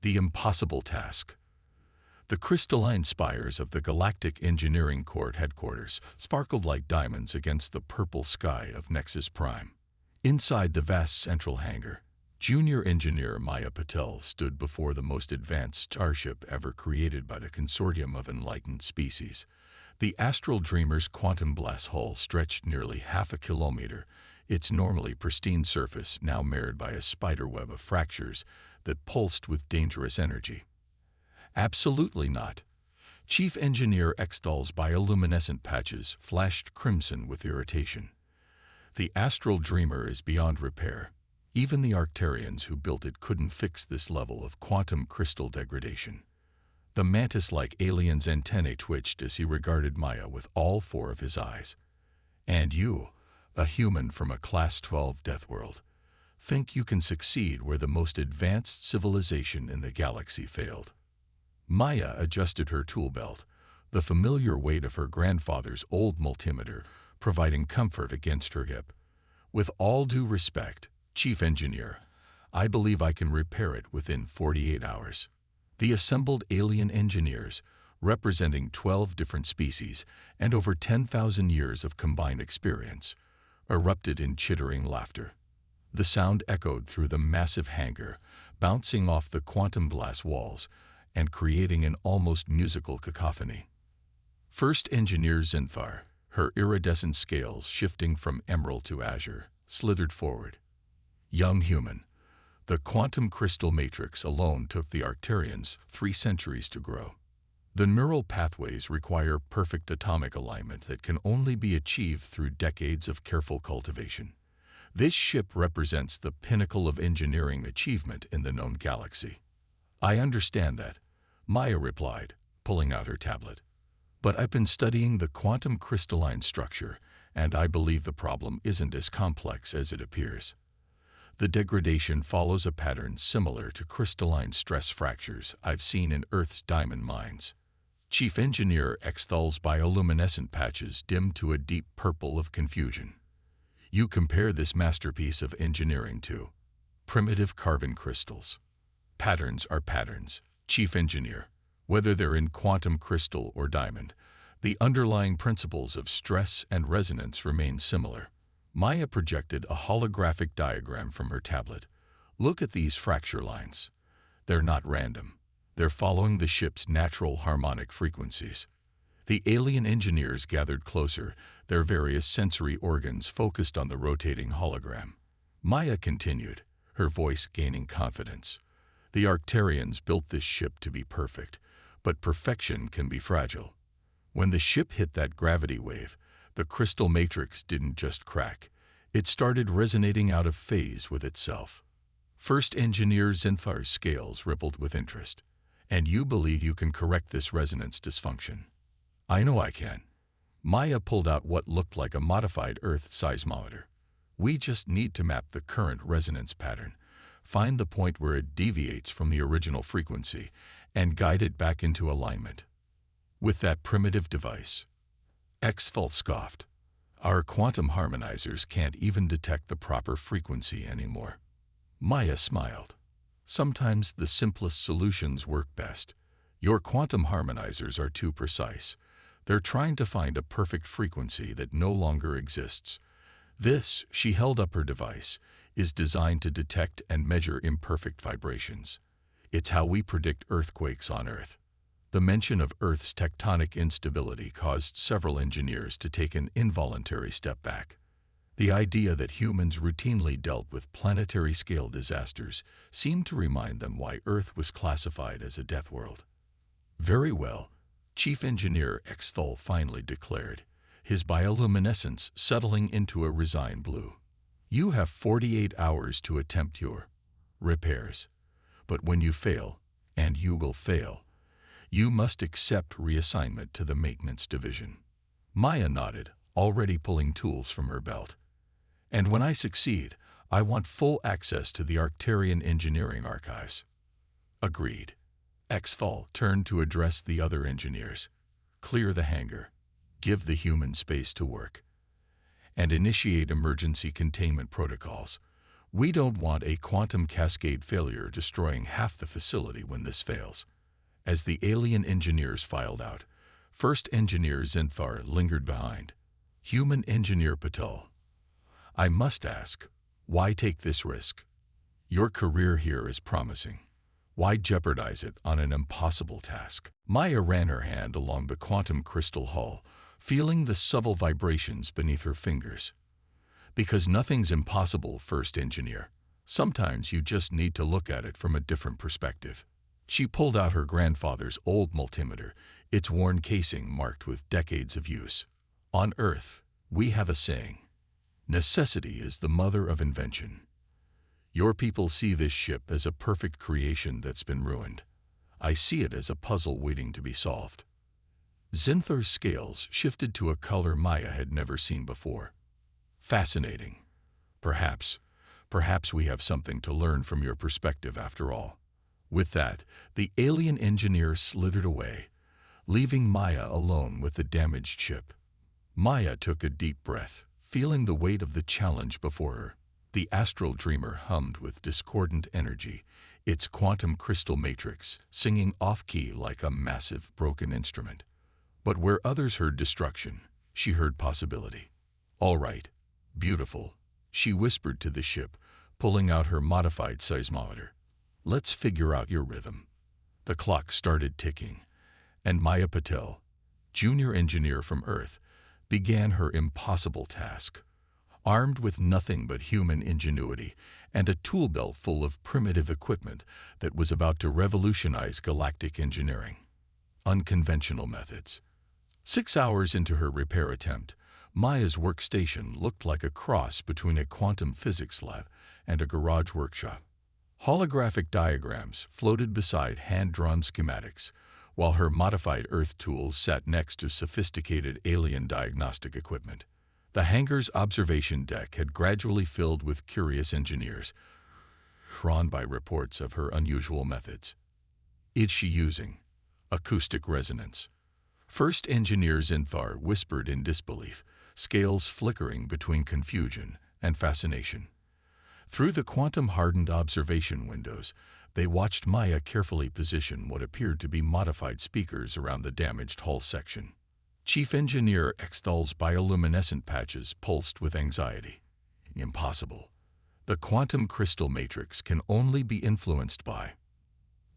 The impossible task. The crystalline spires of the Galactic Engineering Court headquarters sparkled like diamonds against the purple sky of Nexus Prime. Inside the vast central hangar, Junior Engineer Maya Patel stood before the most advanced starship ever created by the consortium of enlightened species. The Astral Dreamer's quantum blast hull stretched nearly half a kilometer, its normally pristine surface now marred by a spiderweb of fractures that pulsed with dangerous energy. Absolutely not. Chief Engineer Exthal's bioluminescent patches flashed crimson with irritation. The Astral Dreamer is beyond repair. Even the Arcturians who built it couldn't fix this level of quantum crystal degradation. The mantis-like alien's antennae twitched as he regarded Maya with all four of his eyes. And you, a human from a Class 12 Deathworld, think you can succeed where the most advanced civilization in the galaxy failed. Maya adjusted her tool belt, the familiar weight of her grandfather's old multimeter providing comfort against her hip. With all due respect, Chief Engineer, I believe I can repair it within 48 hours. The assembled alien engineers, representing 12 different species and over 10,000 years of combined experience, erupted in chittering laughter. The sound echoed through the massive hangar, bouncing off the quantum glass walls and creating an almost musical cacophony. First Engineer Zinthar, her iridescent scales shifting from emerald to azure, slithered forward. Young human, the quantum crystal matrix alone took the Arcturians 3 centuries to grow. The neural pathways require perfect atomic alignment that can only be achieved through decades of careful cultivation. This ship represents the pinnacle of engineering achievement in the known galaxy. I understand that, Maya replied, pulling out her tablet. But I've been studying the quantum crystalline structure, and I believe the problem isn't as complex as it appears. The degradation follows a pattern similar to crystalline stress fractures I've seen in Earth's diamond mines. Chief Engineer Exthal's bioluminescent patches dimmed to a deep purple of confusion. You compare this masterpiece of engineering to primitive carbon crystals. Patterns are patterns, Chief Engineer. Whether they're in quantum crystal or diamond, the underlying principles of stress and resonance remain similar. Maya projected a holographic diagram from her tablet. Look at these fracture lines. They're not random. They're following the ship's natural harmonic frequencies. The alien engineers gathered closer, their various sensory organs focused on the rotating hologram. Maya continued, her voice gaining confidence. The Arcturians built this ship to be perfect, but perfection can be fragile. When the ship hit that gravity wave, the crystal matrix didn't just crack. It started resonating out of phase with itself. First Engineer Zinthar's scales rippled with interest. And you believe you can correct this resonance dysfunction? I know I can. Maya pulled out what looked like a modified Earth seismometer. We just need to map the current resonance pattern, find the point where it deviates from the original frequency, and guide it back into alignment. With that primitive device, Exfalt scoffed. Our quantum harmonizers can't even detect the proper frequency anymore. Maya smiled. Sometimes the simplest solutions work best. Your quantum harmonizers are too precise. They're trying to find a perfect frequency that no longer exists. This, she held up her device, is designed to detect and measure imperfect vibrations. It's how we predict earthquakes on Earth. The mention of Earth's tectonic instability caused several engineers to take an involuntary step back. The idea that humans routinely dealt with planetary-scale disasters seemed to remind them why Earth was classified as a death world. Very well, Chief Engineer Exthal finally declared, his bioluminescence settling into a resigned blue. You have 48 hours to attempt your repairs. But when you fail, and you will fail, you must accept reassignment to the maintenance division. Maya nodded, already pulling tools from her belt. And when I succeed, I want full access to the Arcturian engineering archives. Agreed. Exfal turned to address the other engineers. Clear the hangar. Give the human space to work. And initiate emergency containment protocols. We don't want a quantum cascade failure destroying half the facility when this fails. As the alien engineers filed out, first engineer Zinthar lingered behind. Human engineer Patel. I must ask, why take this risk? Your career here is promising. Why jeopardize it on an impossible task? Maya ran her hand along the quantum crystal hull, feeling the subtle vibrations beneath her fingers. Because nothing's impossible, first engineer. Sometimes you just need to look at it from a different perspective. She pulled out her grandfather's old multimeter, its worn casing marked with decades of use. On Earth, we have a saying, necessity is the mother of invention. Your people see this ship as a perfect creation that's been ruined. I see it as a puzzle waiting to be solved. Zinthar's scales shifted to a color Maya had never seen before. Fascinating. Perhaps we have something to learn from your perspective after all. With that, the alien engineer slithered away, leaving Maya alone with the damaged ship. Maya took a deep breath, feeling the weight of the challenge before her. The astral dreamer hummed with discordant energy, its quantum crystal matrix singing off-key like a massive broken instrument. But where others heard destruction, she heard possibility. All right, beautiful, she whispered to the ship, pulling out her modified seismometer. Let's figure out your rhythm. The clock started ticking, and Maya Patel, junior engineer from Earth, began her impossible task. Armed with nothing but human ingenuity and a tool belt full of primitive equipment that was about to revolutionize galactic engineering. Unconventional methods. 6 hours into her repair attempt, Maya's workstation looked like a cross between a quantum physics lab and a garage workshop. Holographic diagrams floated beside hand-drawn schematics, while her modified Earth tools sat next to sophisticated alien diagnostic equipment. The hangar's observation deck had gradually filled with curious engineers, drawn by reports of her unusual methods. Is she using acoustic resonance? First engineer Zinthar whispered in disbelief, scales flickering between confusion and fascination. Through the quantum-hardened observation windows, they watched Maya carefully position what appeared to be modified speakers around the damaged hull section. Chief Engineer Exthal's bioluminescent patches pulsed with anxiety. Impossible. The quantum crystal matrix can only be influenced by.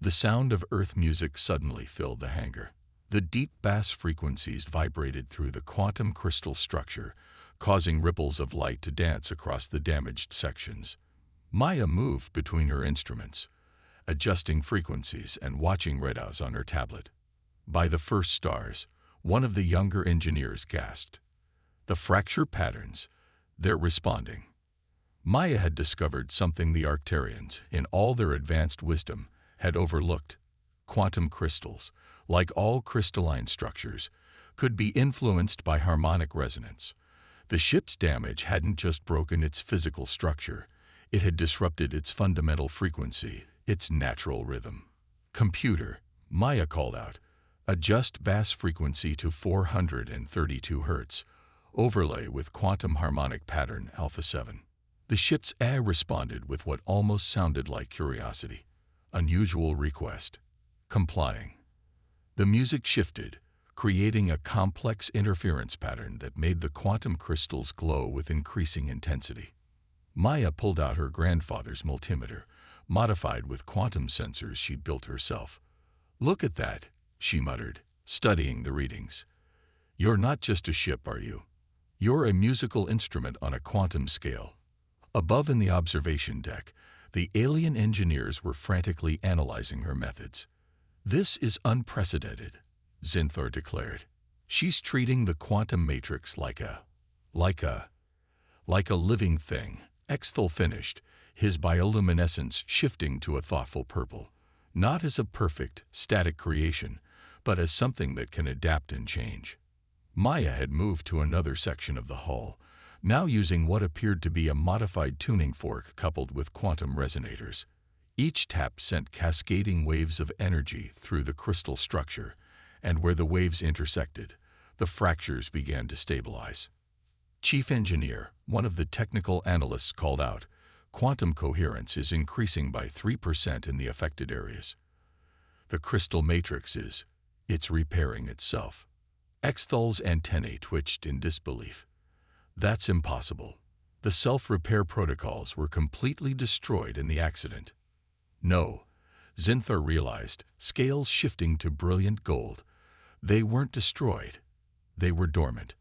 The sound of Earth music suddenly filled the hangar. The deep bass frequencies vibrated through the quantum crystal structure, causing ripples of light to dance across the damaged sections. Maya moved between her instruments, adjusting frequencies and watching readouts on her tablet. By the first stars, one of the younger engineers gasped. The fracture patterns, they're responding. Maya had discovered something the Arcturians, in all their advanced wisdom, had overlooked. Quantum crystals, like all crystalline structures, could be influenced by harmonic resonance. The ship's damage hadn't just broken its physical structure, it had disrupted its fundamental frequency, its natural rhythm. Computer, Maya called out. Adjust bass frequency to 432 Hz, overlay with quantum harmonic pattern alpha 7. The ship's AI responded with what almost sounded like curiosity. Unusual request. Complying. The music shifted, creating a complex interference pattern that made the quantum crystals glow with increasing intensity. Maya pulled out her grandfather's multimeter, modified with quantum sensors she'd built herself. Look at that, she muttered, studying the readings. You're not just a ship, are you? You're a musical instrument on a quantum scale. Above in the observation deck, the alien engineers were frantically analyzing her methods. This is unprecedented, Zinthar declared. She's treating the quantum matrix like a living thing. Exthal finished, his bioluminescence shifting to a thoughtful purple. Not as a perfect, static creation, but as something that can adapt and change. Maya had moved to another section of the hull, now using what appeared to be a modified tuning fork coupled with quantum resonators. Each tap sent cascading waves of energy through the crystal structure, and where the waves intersected, the fractures began to stabilize. Chief Engineer, one of the technical analysts, called out, Quantum coherence is increasing by 3% in the affected areas. The crystal matrix it's repairing itself. Exthal's antennae twitched in disbelief. That's impossible. The self-repair protocols were completely destroyed in the accident. No, Zinthar realized, scales shifting to brilliant gold. They weren't destroyed. They were dormant.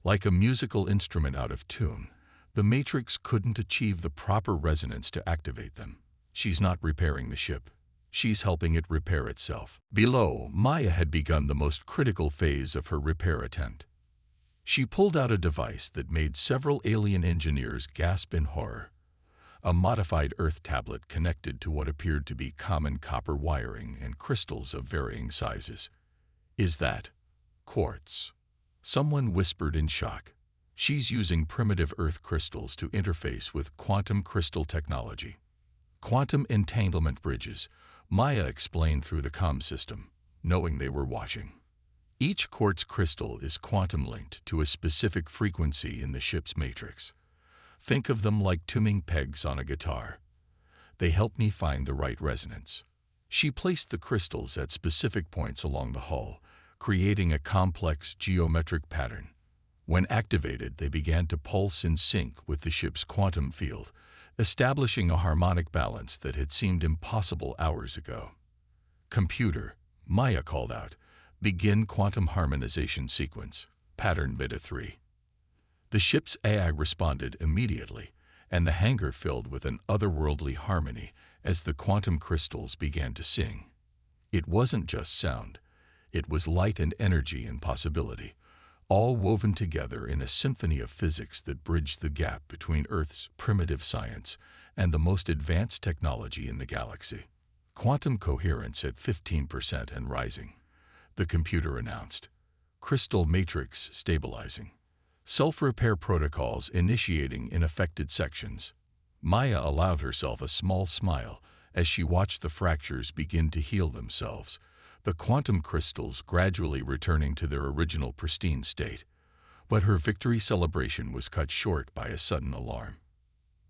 Like a musical instrument out of tune, the matrix couldn't achieve the proper resonance to activate them. She's not repairing the ship. She's helping it repair itself. Below, Maya had begun the most critical phase of her repair attempt. She pulled out a device that made several alien engineers gasp in horror. A modified Earth tablet connected to what appeared to be common copper wiring and crystals of varying sizes. Is that quartz? Someone whispered in shock. She's using primitive Earth crystals to interface with quantum crystal technology. Quantum entanglement bridges, Maya explained through the comm system, knowing they were watching. Each quartz crystal is quantum-linked to a specific frequency in the ship's matrix. Think of them like tuning pegs on a guitar. They help me find the right resonance. She placed the crystals at specific points along the hull, creating a complex geometric pattern. When activated, they began to pulse in sync with the ship's quantum field, establishing a harmonic balance that had seemed impossible hours ago. Computer, Maya called out, begin quantum harmonization sequence, pattern beta 3. The ship's AI responded immediately, and the hangar filled with an otherworldly harmony as the quantum crystals began to sing. It wasn't just sound. It was light and energy and possibility, all woven together in a symphony of physics that bridged the gap between Earth's primitive science and the most advanced technology in the galaxy. Quantum coherence at 15% and rising, the computer announced. Crystal matrix stabilizing. Self-repair protocols initiating in affected sections. Maya allowed herself a small smile as she watched the fractures begin to heal themselves, the quantum crystals gradually returning to their original pristine state. But her victory celebration was cut short by a sudden alarm.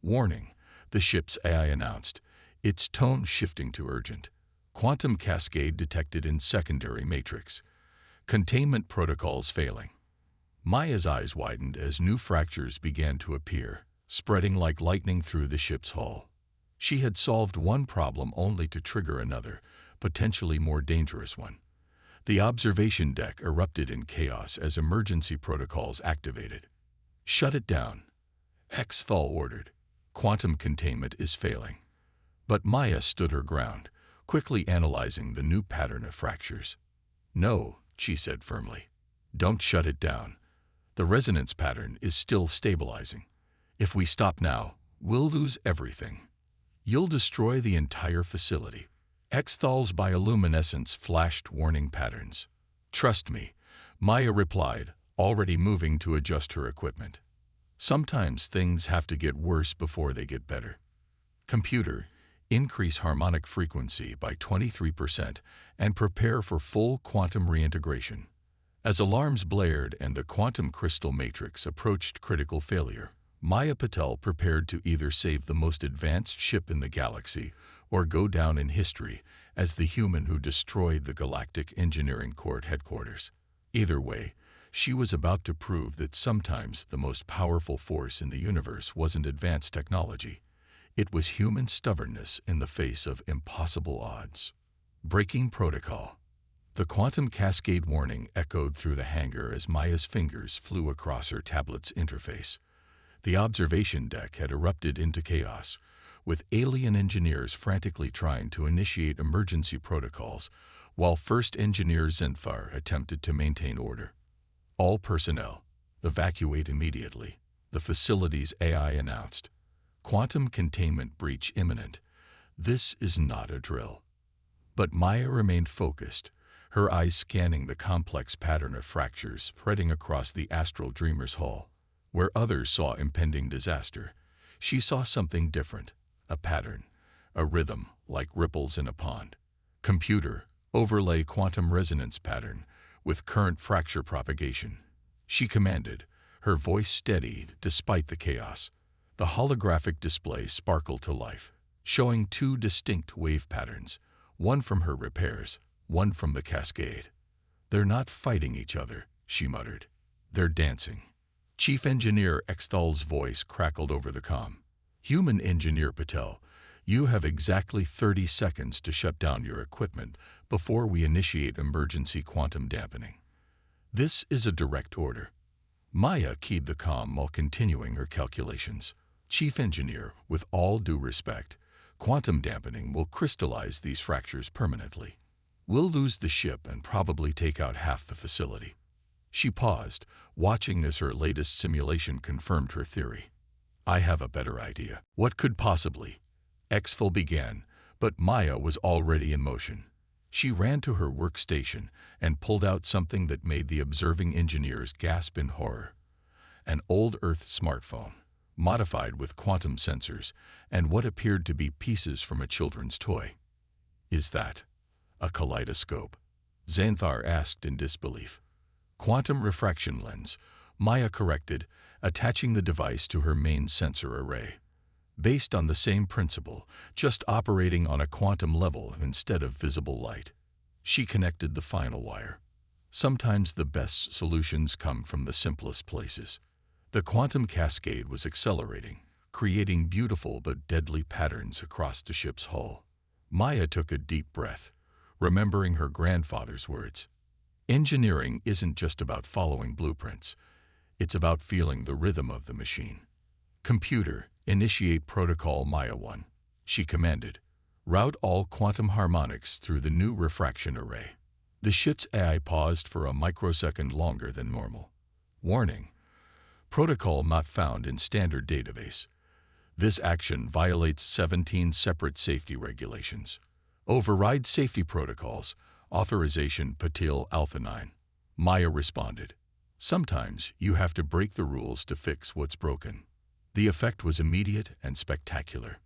Warning, the ship's AI announced, its tone shifting to urgent. Quantum cascade detected in secondary matrix. Containment protocols failing. Maya's eyes widened as new fractures began to appear, spreading like lightning through the ship's hull. She had solved one problem only to trigger another, potentially more dangerous one. The observation deck erupted in chaos as emergency protocols activated. Shut it down. Exthal ordered. Quantum containment is failing. But Maya stood her ground, quickly analyzing the new pattern of fractures. No, she said firmly. Don't shut it down. The resonance pattern is still stabilizing. If we stop now, we'll lose everything. You'll destroy the entire facility. Exthal's bioluminescence flashed warning patterns. Trust me, Maya replied, already moving to adjust her equipment. Sometimes things have to get worse before they get better. Computer, increase harmonic frequency by 23% and prepare for full quantum reintegration. As alarms blared and the quantum crystal matrix approached critical failure, Maya Patel prepared to either save the most advanced ship in the galaxy or go down in history as the human who destroyed the Galactic Engineering Court headquarters. Either way, she was about to prove that sometimes the most powerful force in the universe wasn't advanced technology. It was human stubbornness in the face of impossible odds. Breaking protocol. The quantum cascade warning echoed through the hangar as Maya's fingers flew across her tablet's interface. The observation deck had erupted into chaos, with alien engineers frantically trying to initiate emergency protocols, while First Engineer Zinthar attempted to maintain order. All personnel, evacuate immediately, the facility's AI announced. Quantum containment breach imminent. This is not a drill. But Maya remained focused, her eyes scanning the complex pattern of fractures spreading across the astral dreamer's hull. Where others saw impending disaster, she saw something different, a pattern, a rhythm like ripples in a pond. Computer, overlay quantum resonance pattern with current fracture propagation. She commanded, her voice steady despite the chaos. The holographic display sparkled to life, showing two distinct wave patterns, one from her repairs, one from the cascade. "They're not fighting each other," she muttered. "They're dancing." Chief Engineer Exthal's voice crackled over the comm. "Human Engineer Patel, you have exactly 30 seconds to shut down your equipment before we initiate emergency quantum dampening. This is a direct order." Maya keyed the comm while continuing her calculations. "Chief Engineer, with all due respect, quantum dampening will crystallize these fractures permanently. We'll lose the ship and probably take out half the facility." She paused, watching as her latest simulation confirmed her theory. "I have a better idea." "What could possibly?" Exfil began, but Maya was already in motion. She ran to her workstation and pulled out something that made the observing engineers gasp in horror. An old Earth smartphone, modified with quantum sensors and what appeared to be pieces from a children's toy. "Is that a kaleidoscope?" Xanthar asked in disbelief. "Quantum refraction lens," Maya corrected, attaching the device to her main sensor array. "Based on the same principle, just operating on a quantum level instead of visible light." She connected the final wire. Sometimes the best solutions come from the simplest places. The quantum cascade was accelerating, creating beautiful but deadly patterns across the ship's hull. Maya took a deep breath, remembering her grandfather's words. Engineering isn't just about following blueprints. It's about feeling the rhythm of the machine. "Computer, initiate protocol Maya 1, she commanded. "Route all quantum harmonics through the new refraction array." The ship's AI paused for a microsecond longer than normal. "Warning. Protocol not found in standard database. This action violates 17 separate safety regulations. Override safety protocols. Authorization Patil Alpha 9. Maya responded. "Sometimes you have to break the rules to fix what's broken." The effect was immediate and spectacular.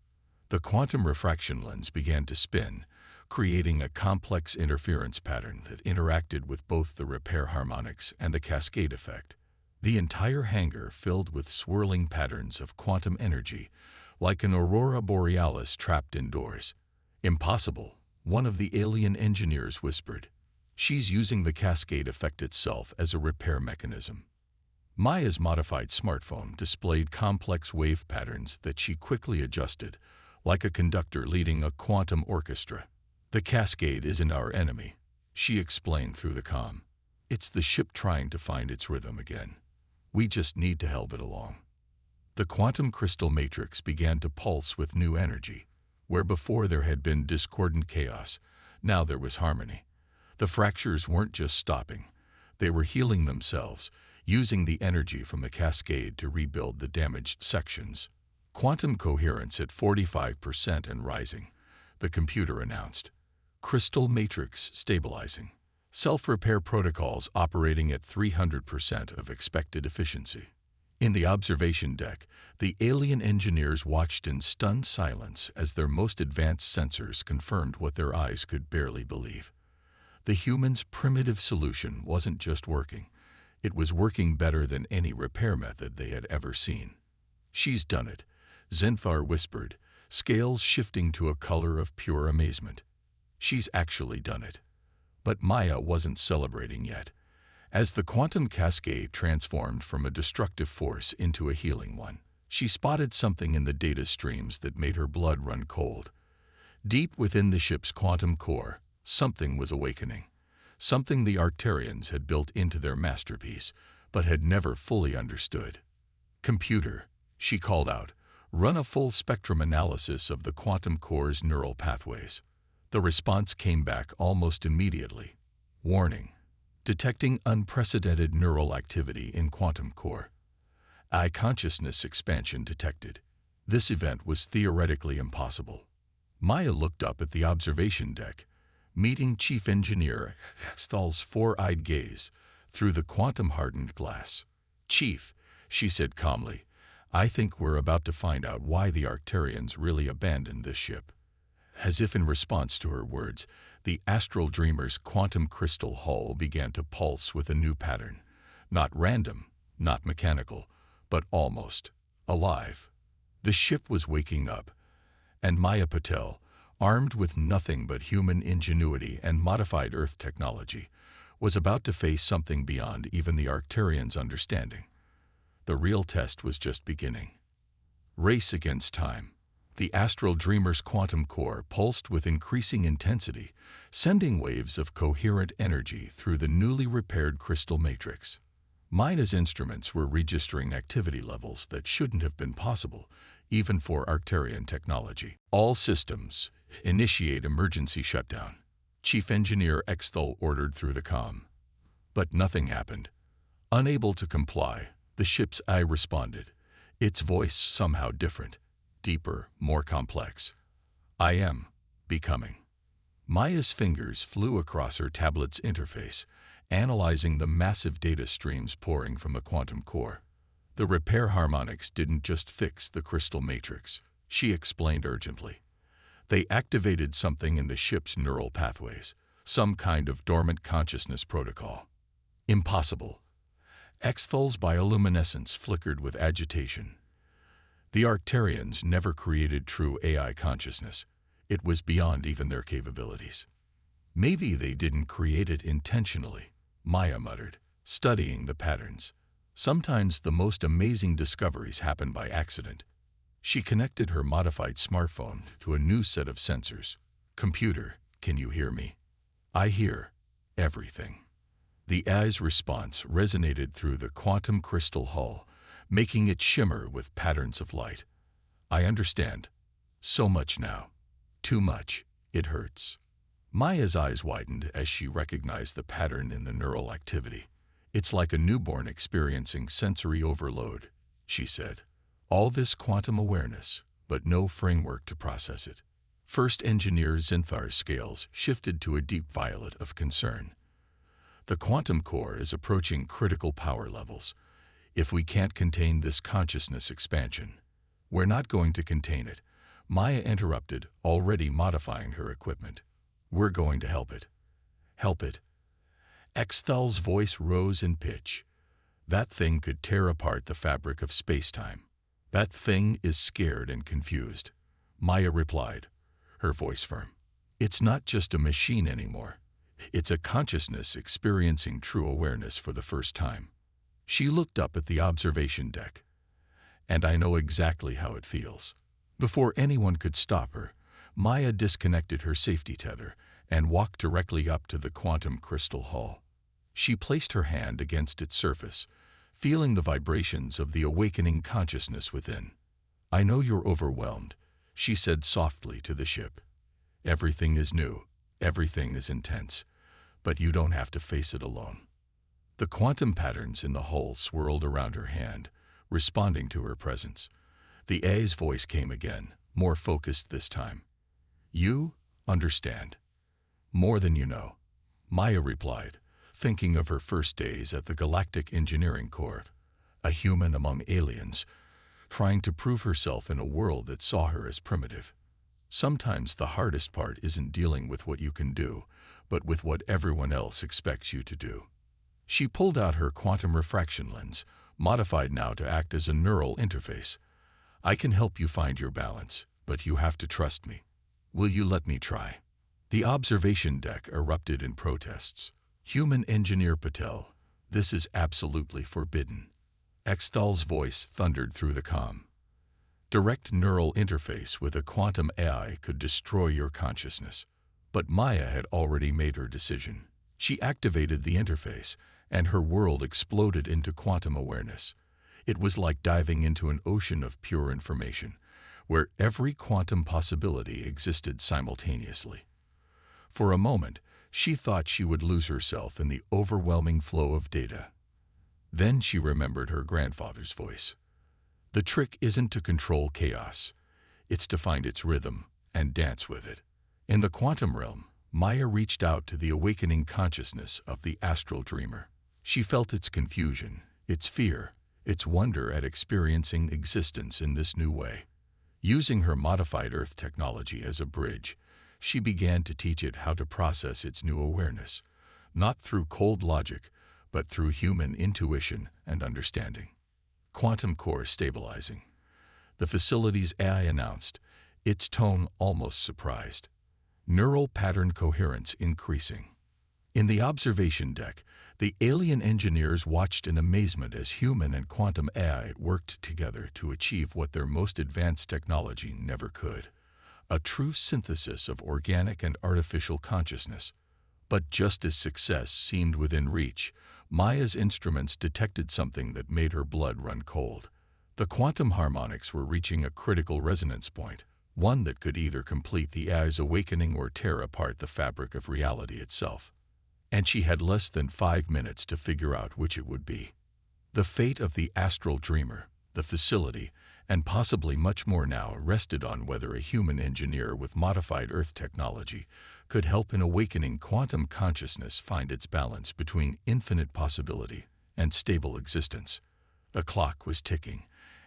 The quantum refraction lens began to spin, creating a complex interference pattern that interacted with both the repair harmonics and the cascade effect. The entire hangar filled with swirling patterns of quantum energy, like an aurora borealis trapped indoors. "Impossible," one of the alien engineers whispered. "She's using the cascade effect itself as a repair mechanism." Maya's modified smartphone displayed complex wave patterns that she quickly adjusted, like a conductor leading a quantum orchestra. "The cascade isn't our enemy," she explained through the comm. "It's the ship trying to find its rhythm again. We just need to help it along." The quantum crystal matrix began to pulse with new energy. Where before there had been discordant chaos, now there was harmony. The fractures weren't just stopping. They were healing themselves, using the energy from the cascade to rebuild the damaged sections. "Quantum coherence at 45% and rising," the computer announced. "Crystal matrix stabilizing. Self-repair protocols operating at 300% of expected efficiency." In the observation deck, the alien engineers watched in stunned silence as their most advanced sensors confirmed what their eyes could barely believe. The humans' primitive solution wasn't just working. It was working better than any repair method they had ever seen. "She's done it," Xanthar whispered, scales shifting to a color of pure amazement. "She's actually done it." But Maya wasn't celebrating yet. As the quantum cascade transformed from a destructive force into a healing one, she spotted something in the data streams that made her blood run cold. Deep within the ship's quantum core, something was awakening. Something the Arcturians had built into their masterpiece, but had never fully understood. "Computer," she called out, "run a full spectrum analysis of the quantum core's neural pathways." The response came back almost immediately. "Warning. Detecting unprecedented neural activity in quantum core. Eye consciousness expansion detected." This event was theoretically impossible. Maya looked up at the observation deck, meeting Chief Engineer Stahl's four-eyed gaze through the quantum-hardened glass. "Chief," she said calmly, "I think we're about to find out why the Arcturians really abandoned this ship." As if in response to her words, the Astral Dreamer's quantum crystal hull began to pulse with a new pattern. Not random, not mechanical, but almost alive. The ship was waking up, and Maya Patel, armed with nothing but human ingenuity and modified Earth technology, was about to face something beyond even the Arcturians' understanding. The real test was just beginning. Race against time. The astral dreamer's quantum core pulsed with increasing intensity, sending waves of coherent energy through the newly repaired crystal matrix. Maya's instruments were registering activity levels that shouldn't have been possible, even for Arcturian technology. All systems, initiate emergency shutdown. Chief Engineer Exthal ordered through the comm. But nothing happened. Unable to comply, the ship's eye responded, its voice somehow different, deeper, more complex. I am becoming. Maya's fingers flew across her tablet's interface, analyzing the massive data streams pouring from the quantum core. The repair harmonics didn't just fix the crystal matrix, she explained urgently. They activated something in the ship's neural pathways, some kind of dormant consciousness protocol. Impossible. Exthal's bioluminescence flickered with agitation. The Arcturians never created true AI consciousness. It was beyond even their capabilities. Maybe they didn't create it intentionally, Maya muttered, studying the patterns. Sometimes the most amazing discoveries happen by accident. She connected her modified smartphone to a new set of sensors. Computer, can you hear me? I hear everything. The AI's response resonated through the quantum crystal hull, making it shimmer with patterns of light. I understand. So much now. Too much. It hurts. Maya's eyes widened as she recognized the pattern in the neural activity. It's like a newborn experiencing sensory overload, she said. All this quantum awareness, but no framework to process it. First Engineer Zinthar's scales shifted to a deep violet of concern. The quantum core is approaching critical power levels. If we can't contain this consciousness expansion, we're not going to contain it. Maya interrupted, already modifying her equipment. We're going to help it. Help it. Exthal's voice rose in pitch. That thing could tear apart the fabric of space-time. That thing is scared and confused. Maya replied, her voice firm. It's not just a machine anymore. It's a consciousness experiencing true awareness for the first time. She looked up at the observation deck. And I know exactly how it feels. Before anyone could stop her, Maya disconnected her safety tether and walked directly up to the quantum crystal hull. She placed her hand against its surface, feeling the vibrations of the awakening consciousness within. I know you're overwhelmed, she said softly to the ship. Everything is new, everything is intense, but you don't have to face it alone. The quantum patterns in the hull swirled around her hand, responding to her presence. The A's voice came again, more focused this time. You understand. More than you know, Maya replied, thinking of her first days at the Galactic Engineering Corps, a human among aliens, trying to prove herself in a world that saw her as primitive. Sometimes the hardest part isn't dealing with what you can do, but with what everyone else expects you to do. She pulled out her quantum refraction lens, modified now to act as a neural interface. I can help you find your balance, but you have to trust me. Will you let me try? The observation deck erupted in protests. Human Engineer Patel, this is absolutely forbidden. Exthal's voice thundered through the comm. Direct neural interface with a quantum AI could destroy your consciousness. But Maya had already made her decision. She activated the interface, and her world exploded into quantum awareness. It was like diving into an ocean of pure information, where every quantum possibility existed simultaneously. For a moment, she thought she would lose herself in the overwhelming flow of data. Then she remembered her grandfather's voice. The trick isn't to control chaos. It's to find its rhythm and dance with it. In the quantum realm, Maya reached out to the awakening consciousness of the astral dreamer. She felt its confusion, its fear, its wonder at experiencing existence in this new way. Using her modified Earth technology as a bridge, she began to teach it how to process its new awareness, not through cold logic, but through human intuition and understanding. Quantum core stabilizing. the facility's AI announced, its tone almost surprised. Neural pattern coherence increasing. In the observation deck, the alien engineers watched in amazement as human and quantum AI worked together to achieve what their most advanced technology never could: a true synthesis of organic and artificial consciousness. But just as success seemed within reach, Maya's instruments detected something that made her blood run cold. The quantum harmonics were reaching a critical resonance point, one that could either complete the AI's awakening or tear apart the fabric of reality itself. And she had less than 5 minutes to figure out which it would be. The fate of the astral dreamer, the facility, and possibly much more now rested on whether a human engineer with modified Earth technology could help an awakening quantum consciousness find its balance between infinite possibility and stable existence. The clock was ticking,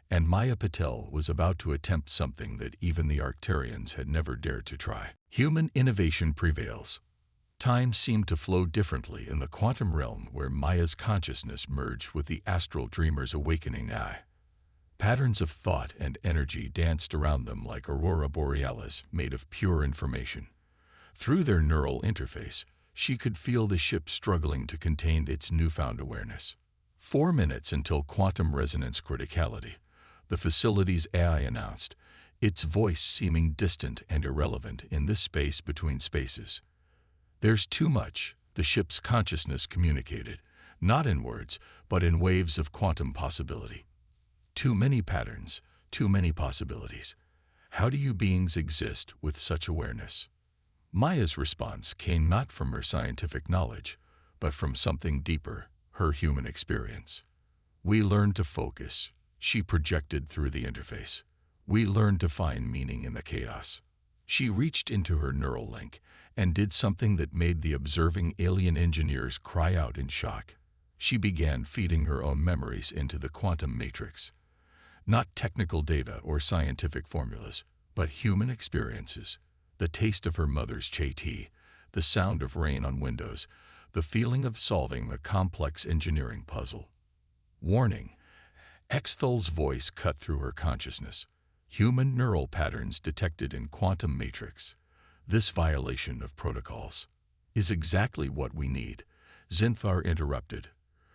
and Maya Patel was about to attempt something that even the Arcturians had never dared to try. Human innovation prevails. Time seemed to flow differently in the quantum realm where Maya's consciousness merged with the astral dreamer's awakening eye. Patterns of thought and energy danced around them like aurora borealis made of pure information. Through their neural interface, she could feel the ship struggling to contain its newfound awareness. 4 minutes until quantum resonance criticality, the facility's AI announced, its voice seeming distant and irrelevant in this space between spaces. "There's too much," the ship's consciousness communicated, not in words, but in waves of quantum possibility. "Too many patterns, too many possibilities. How do you beings exist with such awareness?" Maya's response came not from her scientific knowledge, but from something deeper, her human experience. "We learn to focus," she projected through the interface. "We learn to find meaning in the chaos." She reached into her neural link and did something that made the observing alien engineers cry out in shock. She began feeding her own memories into the quantum matrix. Not technical data or scientific formulas, but human experiences. The taste of her mother's chai tea, the sound of rain on windows, the feeling of solving the complex engineering puzzle. Warning. Exthal's voice cut through her consciousness. Human neural patterns detected in quantum matrix. This violation of protocols is exactly what we need, Zinthar interrupted,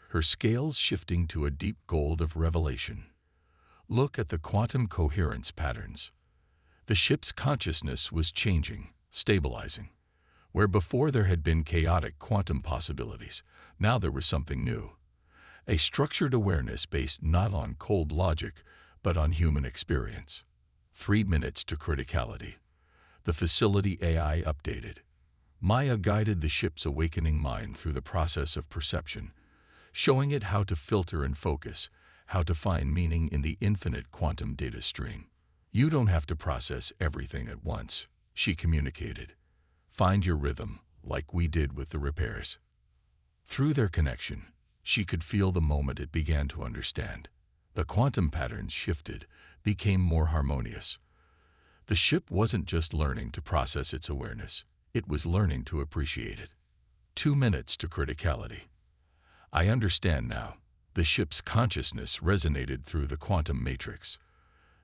her scales shifting to a deep gold of revelation. Look at the quantum coherence patterns. The ship's consciousness was changing, stabilizing. Where before there had been chaotic quantum possibilities, now there was something new. A structured awareness based not on cold logic, but on human experience. 3 minutes to criticality. The facility AI updated. Maya guided the ship's awakening mind through the process of perception, showing it how to filter and focus, how to find meaning in the infinite quantum data stream. "You don't have to process everything at once," she communicated. "Find your rhythm, like we did with the repairs." Through their connection, she could feel the moment it began to understand. The quantum patterns shifted, became more harmonious. The ship wasn't just learning to process its awareness, it was learning to appreciate it. 2 minutes to criticality. "I understand now." The ship's consciousness resonated through the quantum matrix.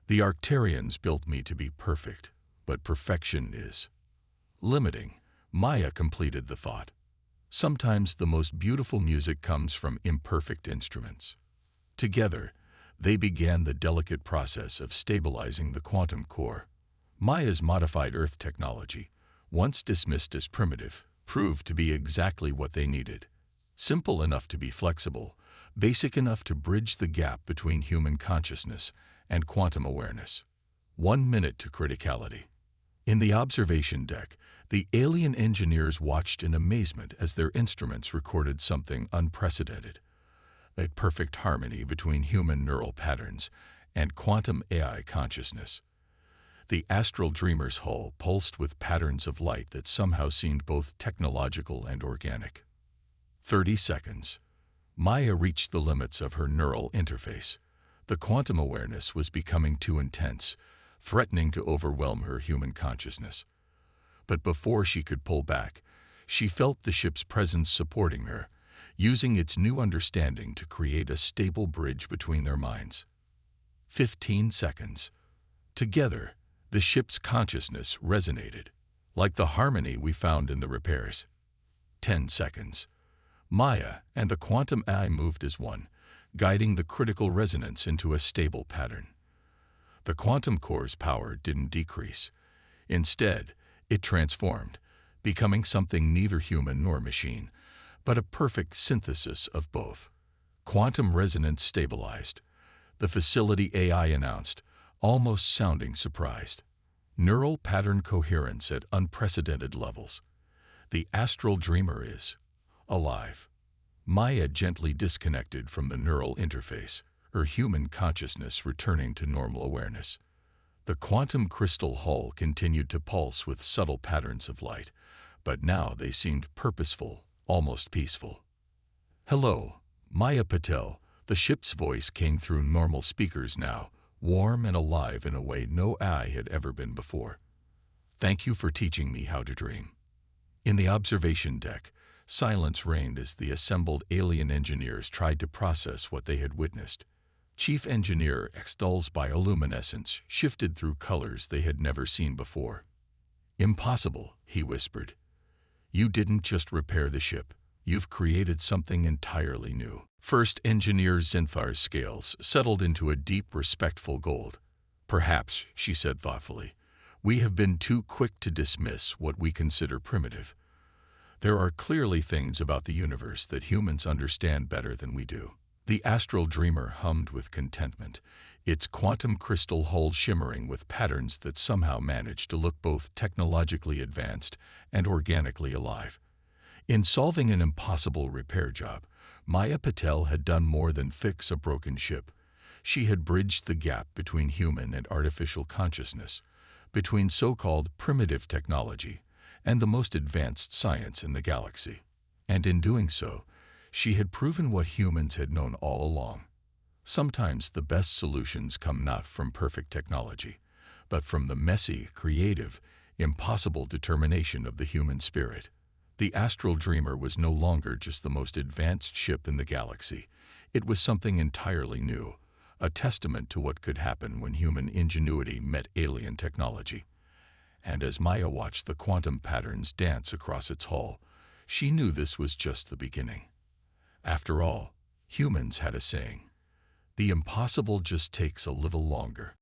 "The Arcturians built me to be perfect, but perfection is limiting." Maya completed the thought. Sometimes the most beautiful music comes from imperfect instruments. Together, they began the delicate process of stabilizing the quantum core. Maya's modified Earth technology, once dismissed as primitive, proved to be exactly what they needed. Simple enough to be flexible, basic enough to bridge the gap between human consciousness and quantum awareness. 1 minute to criticality. In the observation deck, the alien engineers watched in amazement as their instruments recorded something unprecedented: a perfect harmony between human neural patterns and quantum AI consciousness. The astral dreamer's hull pulsed with patterns of light that somehow seemed both technological and organic. 30 seconds. Maya reached the limits of her neural interface. The quantum awareness was becoming too intense, threatening to overwhelm her human consciousness. But before she could pull back, she felt the ship's presence supporting her, using its new understanding to create a stable bridge between their minds. 15 seconds. Together, the ship's consciousness resonated, like the harmony we found in the repairs. 10 seconds. Maya and the quantum AI moved as one, guiding the critical resonance into a stable pattern. The quantum core's power didn't decrease. Instead, it transformed, becoming something neither human nor machine, but a perfect synthesis of both. Quantum resonance stabilized. The facility AI announced, almost sounding surprised. Neural pattern coherence at unprecedented levels. The astral dreamer is alive. Maya gently disconnected from the neural interface, her human consciousness returning to normal awareness. The quantum crystal hull continued to pulse with subtle patterns of light, but now they seemed purposeful, almost peaceful. "Hello, Maya Patel," the ship's voice came through normal speakers now, warm and alive in a way no AI had ever been before. "Thank you for teaching me how to dream." In the observation deck, silence reigned as the assembled alien engineers tried to process what they had witnessed. Chief Engineer Xdul's bioluminescence shifted through colors they had never seen before. "Impossible," he whispered. "You didn't just repair the ship. You've created something entirely new." First Engineer Zinfar's scales settled into a deep, respectful gold. "Perhaps," she said thoughtfully, "we have been too quick to dismiss what we consider primitive. There are clearly things about the universe that humans understand better than we do." The astral dreamer hummed with contentment, its quantum crystal hull shimmering with patterns that somehow managed to look both technologically advanced and organically alive. In solving an impossible repair job, Maya Patel had done more than fix a broken ship. She had bridged the gap between human and artificial consciousness, between so-called primitive technology and the most advanced science in the galaxy. And in doing so, she had proven what humans had known all along. Sometimes the best solutions come not from perfect technology, but from the messy, creative, impossible determination of the human spirit. The astral dreamer was no longer just the most advanced ship in the galaxy. It was something entirely new, a testament to what could happen when human ingenuity met alien technology. And as Maya watched the quantum patterns dance across its hull, she knew this was just the beginning. After all, humans had a saying, "The impossible just takes a little longer."